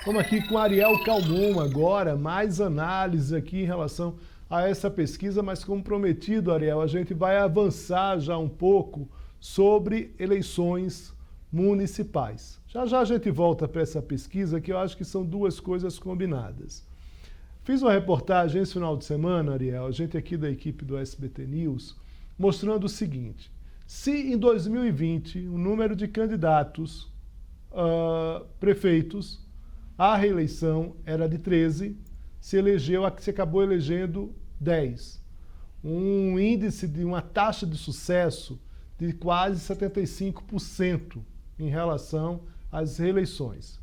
Vamos aqui com Ariel Calmon agora, mais análise aqui em relação a essa pesquisa, mas como prometido, Ariel, a gente vai avançar já um pouco sobre eleições municipais. Já já a gente volta para essa pesquisa, que eu acho que são duas coisas combinadas. Fiz uma reportagem esse final de semana, Ariel, a gente aqui da equipe do SBT News, mostrando o seguinte: se em 2020 o número de candidatos prefeitos à reeleição era de 13, se acabou elegendo 10. Um índice de uma taxa de sucesso de quase 75% em relação às reeleições.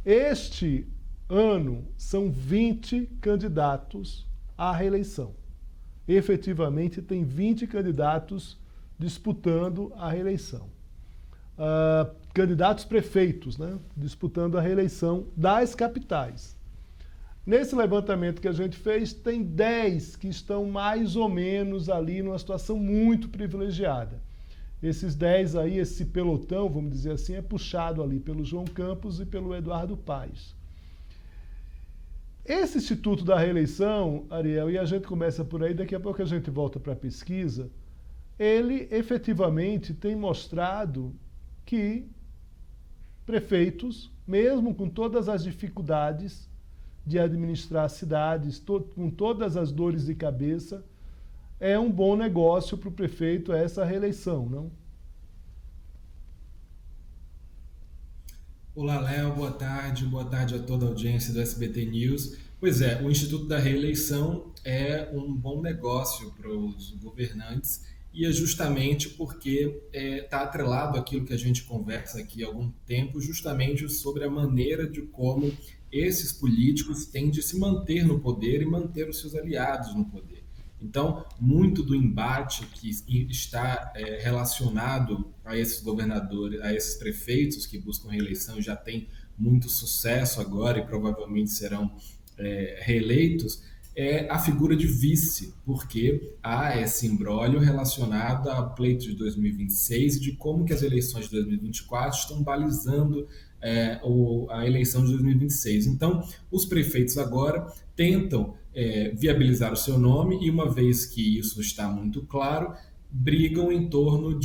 Este ano são 20 candidatos à reeleição. Efetivamente, tem 20 candidatos disputando a reeleição. Candidatos prefeitos, né, disputando a reeleição das capitais. Nesse levantamento que a gente fez, tem 10 que estão mais ou menos ali numa situação muito privilegiada. Esses 10 aí, esse pelotão, vamos dizer assim, é puxado ali pelo João Campos e pelo Eduardo Paes. Esse Instituto da Reeleição, Ariel, e a gente começa por aí, daqui a pouco a gente volta para a pesquisa, ele efetivamente tem mostrado que prefeitos, mesmo com todas as dificuldades de administrar cidades, com todas as dores de cabeça, é um bom negócio para o prefeito essa reeleição, não? Olá, Léo, boa tarde a toda a audiência do SBT News. Pois é, o Instituto da Reeleição é um bom negócio para os governantes e é justamente porque está atrelado àquilo que a gente conversa aqui há algum tempo, justamente sobre a maneira de como esses políticos têm de se manter no poder e manter os seus aliados no poder. Então, muito do embate que está relacionado a esses governadores, a esses prefeitos que buscam reeleição e já tem muito sucesso agora e provavelmente serão reeleitos, é a figura de vice, porque há esse imbróglio relacionado ao pleito de 2026 e de como que as eleições de 2024 estão balizando a eleição de 2026. Então, os prefeitos agora tentam viabilizar o seu nome e, uma vez que isso está muito claro, brigam em torno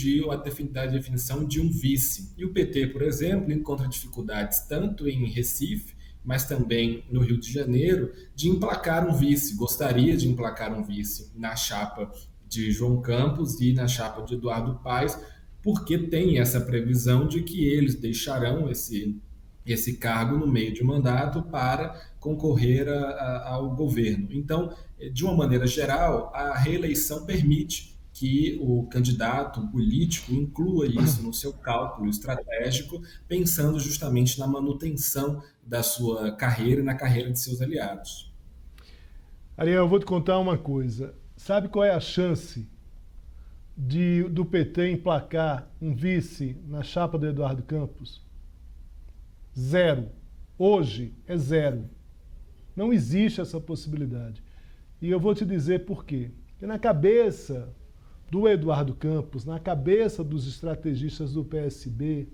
da definição de um vice. E o PT, por exemplo, encontra dificuldades tanto em Recife, mas também no Rio de Janeiro, de emplacar um vice. Gostaria de emplacar um vice na chapa de João Campos e na chapa de Eduardo Paes, porque tem essa previsão de que eles deixarão esse cargo no meio de mandato para concorrer ao governo. Então, de uma maneira geral, a reeleição permite que o candidato político inclua isso no seu cálculo estratégico, pensando justamente na manutenção da sua carreira e na carreira de seus aliados. Ariel, eu vou te contar uma coisa. Sabe qual é a chance do PT emplacar um vice na chapa do Eduardo Campos? Zero. Hoje é zero. Não existe essa possibilidade. E eu vou te dizer por quê. Porque na cabeça do Eduardo Campos, na cabeça dos estrategistas do PSB,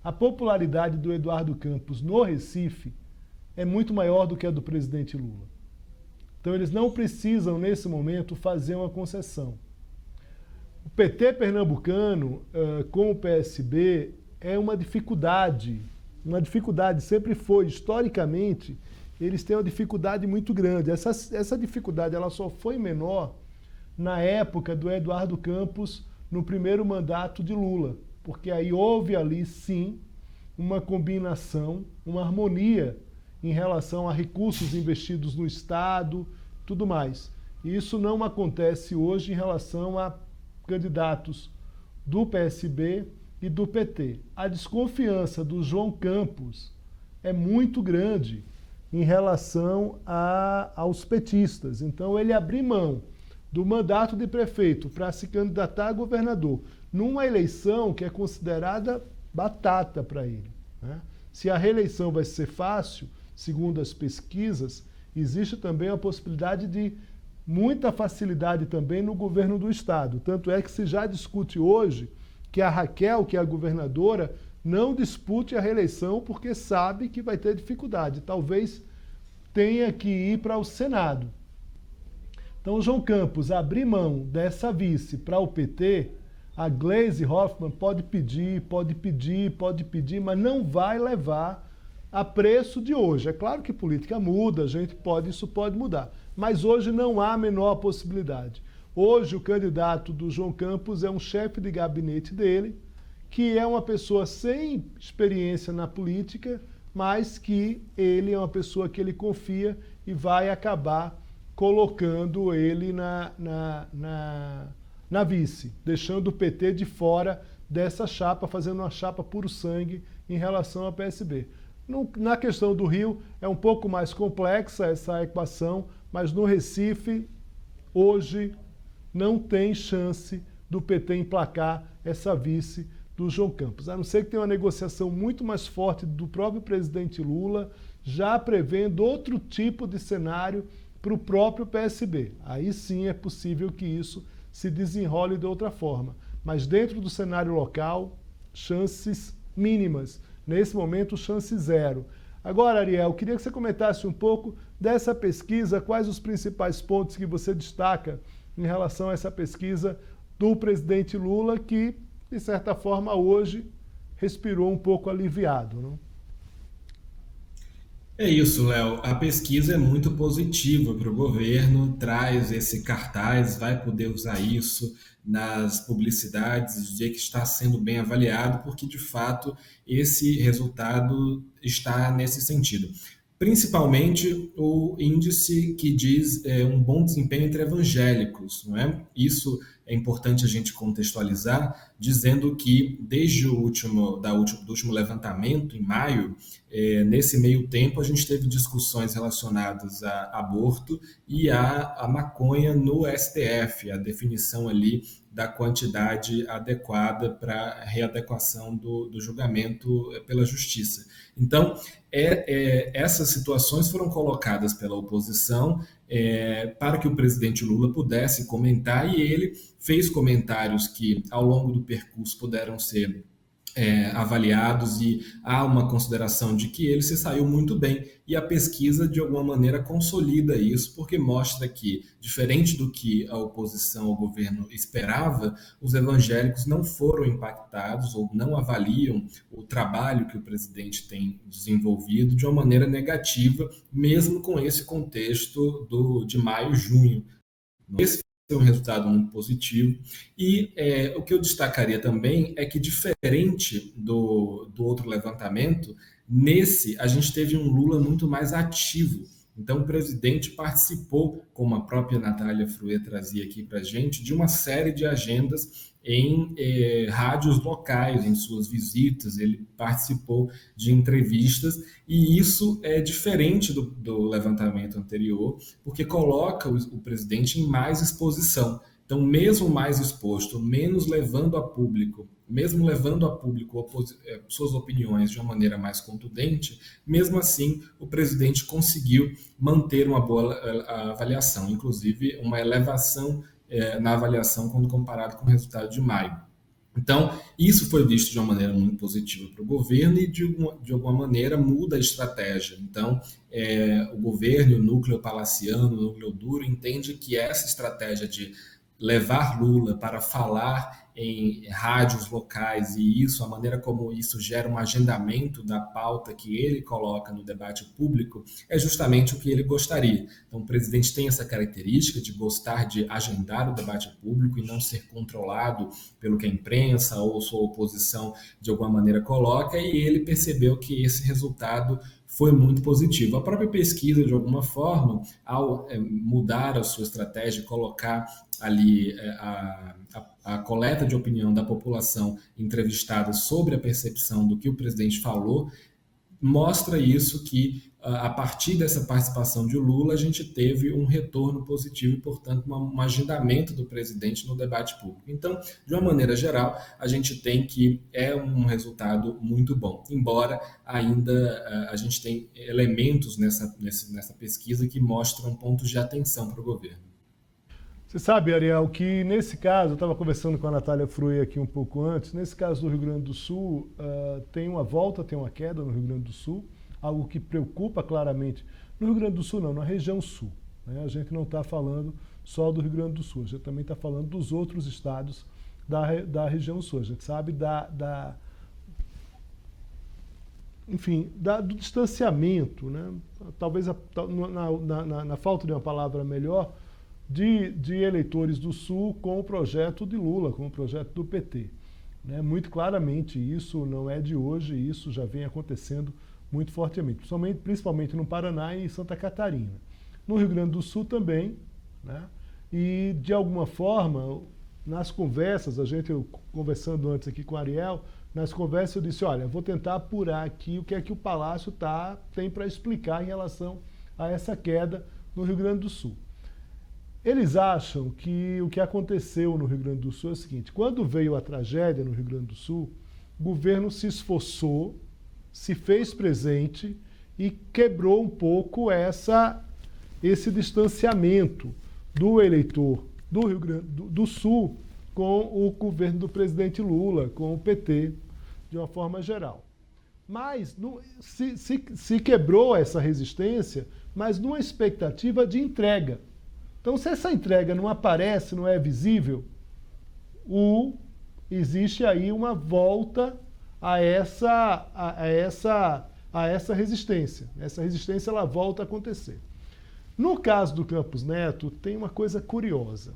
a popularidade do Eduardo Campos no Recife é muito maior do que a do presidente Lula. Então eles não precisam, nesse momento, fazer uma concessão. O PT pernambucano, com o PSB, é uma dificuldade, sempre foi, historicamente, eles têm uma dificuldade muito grande. Essa dificuldade ela só foi menor na época do Eduardo Campos, no primeiro mandato de Lula, porque aí houve ali, sim, uma combinação, uma harmonia em relação a recursos investidos no Estado, tudo mais. E isso não acontece hoje em relação a candidatos do PSB e do PT. A desconfiança do João Campos é muito grande em relação aos petistas. Então, ele abrir mão do mandato de prefeito para se candidatar a governador numa eleição que é considerada batata para ele, né? Se a reeleição vai ser fácil, segundo as pesquisas, existe também a possibilidade de muita facilidade também no governo do Estado. Tanto é que se já discute hoje que a Raquel, que é a governadora, não dispute a reeleição porque sabe que vai ter dificuldade. Talvez tenha que ir para o Senado. Então, o João Campos abrir mão dessa vice para o PT, a Gleisi Hoffmann pode pedir, mas não vai levar a preço de hoje. É claro que política muda, isso pode mudar. Mas hoje não há a menor possibilidade. Hoje o candidato do João Campos é um chefe de gabinete dele, que é uma pessoa sem experiência na política, mas que ele é uma pessoa que ele confia e vai acabar colocando ele na vice, deixando o PT de fora dessa chapa, fazendo uma chapa puro sangue em relação ao PSB. Na questão do Rio, é um pouco mais complexa essa equação, mas no Recife, hoje, não tem chance do PT emplacar essa vice do João Campos. A não ser que tenha uma negociação muito mais forte do próprio presidente Lula, já prevendo outro tipo de cenário para o próprio PSB. Aí sim é possível que isso se desenrole de outra forma. Mas dentro do cenário local, chances mínimas. Nesse momento, chance zero. Agora, Ariel, queria que você comentasse um pouco dessa pesquisa, quais os principais pontos que você destaca em relação a essa pesquisa do presidente Lula, que, de certa forma, hoje respirou um pouco aliviado, não? É isso, Léo. A pesquisa é muito positiva para o governo, traz esse cartaz, vai poder usar isso nas publicidades, dizer que está sendo bem avaliado, porque de fato esse resultado está nesse sentido. Principalmente o índice que diz um bom desempenho entre evangélicos, não é? Isso é importante a gente contextualizar, dizendo que desde do último levantamento, em maio, nesse meio tempo, a gente teve discussões relacionadas a aborto e a maconha no STF, a definição ali da quantidade adequada para readequação do julgamento pela justiça. Então, essas situações foram colocadas pela oposição para que o presidente Lula pudesse comentar, e ele fez comentários que, ao longo do percurso, puderam ser avaliados, e há uma consideração de que ele se saiu muito bem, e a pesquisa de alguma maneira consolida isso, porque mostra que, diferente do que a oposição ao governo esperava, os evangélicos não foram impactados ou não avaliam o trabalho que o presidente tem desenvolvido de uma maneira negativa, mesmo com esse contexto de maio e junho. Esse foi um resultado muito positivo. E o que eu destacaria também é que, diferente do outro levantamento, nesse a gente teve um Lula muito mais ativo. Então, o presidente participou, como a própria Natália Fruet trazia aqui para a gente, de uma série de agendas em rádios locais, em suas visitas, ele participou de entrevistas, e isso é diferente do levantamento anterior, porque coloca o presidente em mais exposição. Então, mesmo mais exposto, menos levando a público, mesmo levando a público suas opiniões de uma maneira mais contundente, mesmo assim o presidente conseguiu manter uma boa avaliação, inclusive uma elevação na avaliação quando comparado com o resultado de maio. Então, isso foi visto de uma maneira muito positiva para o governo e, de alguma maneira, muda a estratégia. Então, o governo, o núcleo palaciano, o núcleo duro, entende que essa estratégia de levar Lula para falar em rádios locais, e isso, a maneira como isso gera um agendamento da pauta que ele coloca no debate público, é justamente o que ele gostaria. Então, o presidente tem essa característica de gostar de agendar o debate público e não ser controlado pelo que a imprensa ou sua oposição de alguma maneira coloca, e ele percebeu que esse resultado foi muito positivo. A própria pesquisa, de alguma forma, ao mudar a sua estratégia, colocar ali a coleta de opinião da população entrevistada sobre a percepção do que o presidente falou, mostra isso, que a partir dessa participação de Lula, a gente teve um retorno positivo e, portanto, um agendamento do presidente no debate público. Então, de uma maneira geral, a gente tem que é um resultado muito bom, embora ainda a gente tem elementos nessa pesquisa que mostram pontos de atenção para o governo. Você sabe, Ariel, que nesse caso, eu estava conversando com a Natália Frui aqui um pouco antes, nesse caso do Rio Grande do Sul, tem uma volta, tem uma queda no Rio Grande do Sul, algo que preocupa claramente. No Rio Grande do Sul não, na região sul. Né? A gente não está falando só do Rio Grande do Sul, a gente também está falando dos outros estados da região sul. A gente sabe enfim, do distanciamento, né? Talvez na falta de uma palavra melhor, de eleitores do Sul com o projeto de Lula, com o projeto do PT. Né? Muito claramente, isso não é de hoje, isso já vem acontecendo muito fortemente, principalmente no Paraná e em Santa Catarina. No Rio Grande do Sul também, né? E de alguma forma, nas conversas, eu conversando antes aqui com o Ariel, nas conversas eu disse, olha, vou tentar apurar aqui o que é que o Palácio tem para explicar em relação a essa queda no Rio Grande do Sul. Eles acham que o que aconteceu no Rio Grande do Sul é o seguinte, quando veio a tragédia no Rio Grande do Sul, o governo se esforçou, se fez presente e quebrou um pouco esse distanciamento do eleitor do Rio Grande do Sul com o governo do presidente Lula, com o PT, de uma forma geral. Mas se quebrou essa resistência, mas numa expectativa de entrega. Então, se essa entrega não aparece, não é visível, existe aí uma volta a essa resistência. Essa resistência ela volta a acontecer. No caso do Campos Neto, tem uma coisa curiosa.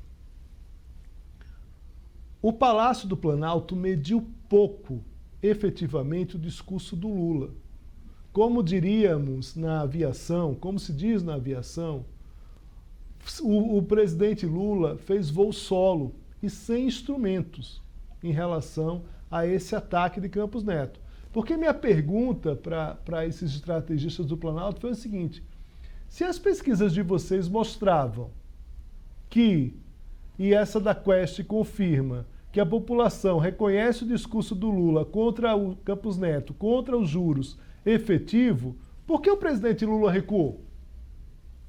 O Palácio do Planalto mediu pouco, efetivamente, o discurso do Lula. Como diríamos na aviação, como se diz na aviação, o presidente Lula fez voo solo e sem instrumentos em relação a esse ataque de Campos Neto. Porque minha pergunta para esses estrategistas do Planalto foi o seguinte, se as pesquisas de vocês mostravam que, e essa da Quest confirma, que a população reconhece o discurso do Lula contra o Campos Neto, contra os juros efetivo, por que o presidente Lula recuou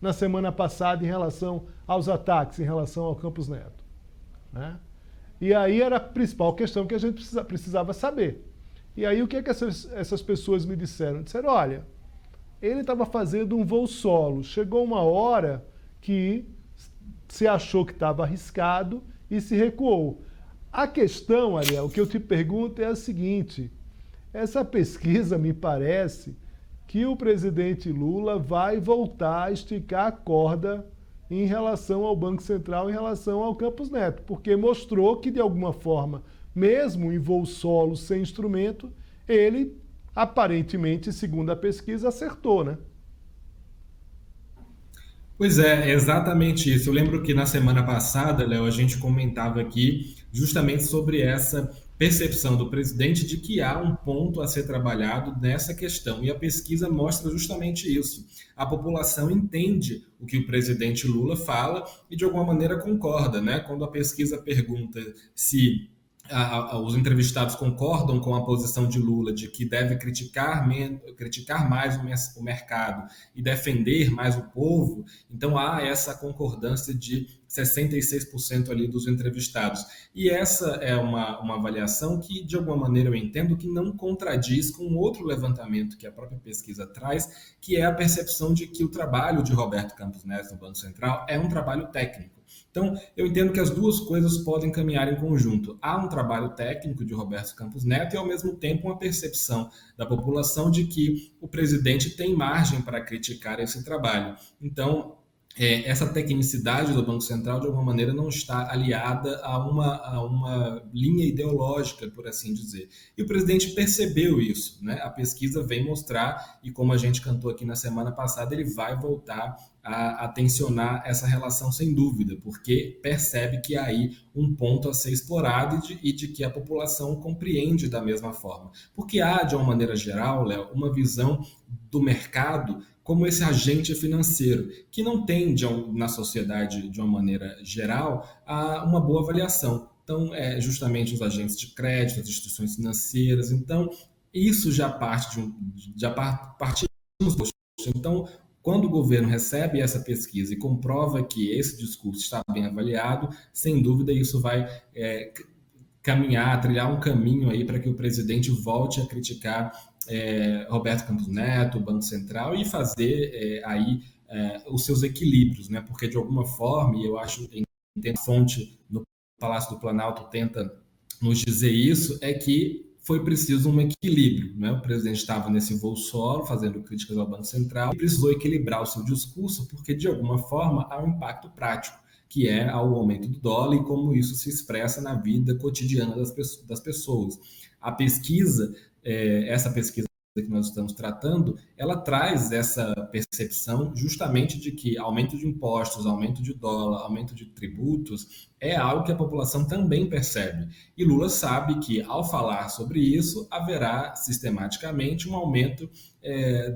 na semana passada em relação aos ataques, em relação ao Campos Neto? Né? E aí era a principal questão que a gente precisava saber. E aí o que é que essas pessoas me disseram? Disseram, olha, ele estava fazendo um voo solo, chegou uma hora que se achou que estava arriscado e se recuou. A questão, Ariel, o que eu te pergunto é a seguinte, essa pesquisa me parece que o presidente Lula vai voltar a esticar a corda em relação ao Banco Central, em relação ao Campos Neto, porque mostrou que, de alguma forma, mesmo em voo solo, sem instrumento, ele, aparentemente, segundo a pesquisa, acertou, né? Pois é exatamente isso. Eu lembro que na semana passada, Léo, a gente comentava aqui justamente sobre essa percepção do presidente de que há um ponto a ser trabalhado nessa questão. E a pesquisa mostra justamente isso. A população entende o que o presidente Lula fala e, de alguma maneira, concorda, né? Quando a pesquisa pergunta se os entrevistados concordam com a posição de Lula de que deve criticar mais o mercado e defender mais o povo, então há essa concordância de 66% ali dos entrevistados. E essa é uma avaliação que, de alguma maneira, eu entendo que não contradiz com outro levantamento que a própria pesquisa traz, que é a percepção de que o trabalho de Roberto Campos Neto no Banco Central é um trabalho técnico. Então, eu entendo que as duas coisas podem caminhar em conjunto. Há um trabalho técnico de Roberto Campos Neto e, ao mesmo tempo, uma percepção da população de que o presidente tem margem para criticar esse trabalho. Então, essa tecnicidade do Banco Central, de alguma maneira, não está aliada a uma linha ideológica, por assim dizer. E o presidente percebeu isso, né? A pesquisa vem mostrar, e como a gente cantou aqui na semana passada, ele vai voltar a tensionar essa relação sem dúvida, porque percebe que há aí um ponto a ser explorado e de que a população compreende da mesma forma. Porque há, de uma maneira geral, Léo, uma visão do mercado como esse agente financeiro, que não tem, na sociedade, de uma maneira geral, uma boa avaliação. Então, justamente os agentes de crédito, as instituições financeiras. Então, isso já parte dos. Então, Quando o governo recebe essa pesquisa e comprova que esse discurso está bem avaliado, sem dúvida isso vai caminhar, trilhar um caminho aí para que o presidente volte a criticar Roberto Campos Neto, o Banco Central, e fazer aí os seus equilíbrios, né? Porque de alguma forma, e eu acho que a fonte no Palácio do Planalto tenta nos dizer isso, é que foi preciso um equilíbrio, né? O presidente estava nesse voo solo, fazendo críticas ao Banco Central, e precisou equilibrar o seu discurso, porque de alguma forma há um impacto prático, que é o aumento do dólar e como isso se expressa na vida cotidiana das pessoas. A pesquisa, essa pesquisa que nós estamos tratando, ela traz essa percepção justamente de que aumento de impostos, aumento de dólar, aumento de tributos é algo que a população também percebe. E Lula sabe que, ao falar sobre isso, haverá sistematicamente um aumento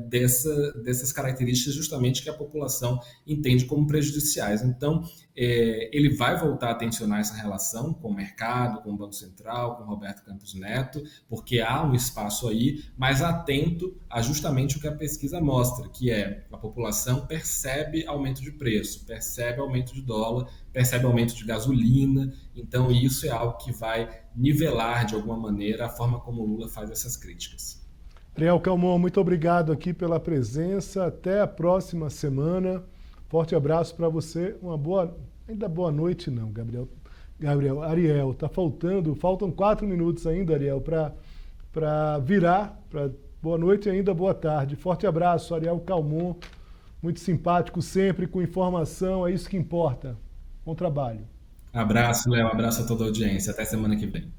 dessas características justamente que a população entende como prejudiciais. Então, ele vai voltar a tensionar essa relação com o mercado, com o Banco Central, com o Roberto Campos Neto, porque há um espaço aí, mas atento a justamente o que a pesquisa mostra, que é a população percebe aumento de preço, percebe aumento de dólar, percebe aumento de gasolina, então isso é algo que vai nivelar de alguma maneira a forma como o Lula faz essas críticas. Ariel Calmon, muito obrigado aqui pela presença. Até a próxima semana. Forte abraço para você. Ainda boa noite não, Ariel, faltam 4 minutos ainda, Ariel, para virar. Boa noite e ainda boa tarde. Forte abraço, Ariel Calmon. Muito simpático sempre, com informação, é isso que importa. Bom trabalho. Abraço, Léo. Abraço a toda a audiência. Até semana que vem.